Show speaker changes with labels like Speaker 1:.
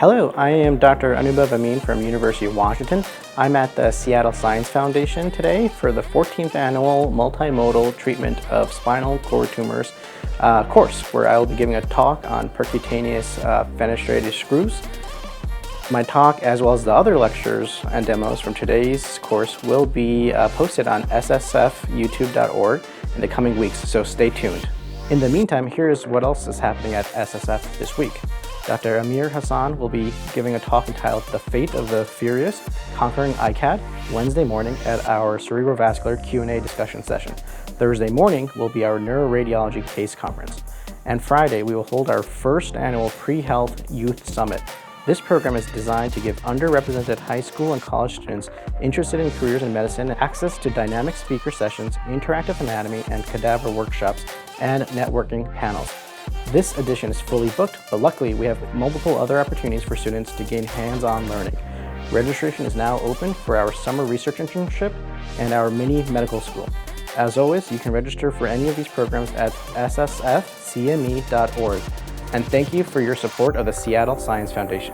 Speaker 1: Hello, I am Dr. Amin from University of Washington. I'm at the Seattle Science Foundation today for the 14th annual Multimodal Treatment of Spinal Cord Tumors course, where I will be giving a talk on percutaneous fenestrated screws. My talk, as well as the other lectures and demos from today's course, will be posted on ssfyoutube.org in the coming weeks, so stay tuned. In the meantime, here's what else is happening at SSF this week. Dr. Amir Hassan will be giving a talk entitled The Fate of the Furious, Conquering ICAD, Wednesday morning at our cerebrovascular Q&A discussion session. Thursday morning will be our neuroradiology case conference. And Friday, we will hold our first annual Pre-Health Youth Summit. This program is designed to give underrepresented high school and college students interested in careers in medicine access to dynamic speaker sessions, interactive anatomy and cadaver workshops, and networking panels. This edition is fully booked, but luckily we have multiple other opportunities for students to gain hands-on learning. Registration is now open for our summer research internship and our mini medical school. As always, you can register for any of these programs at ssfcme.org. And thank you for your support of the Seattle Science Foundation.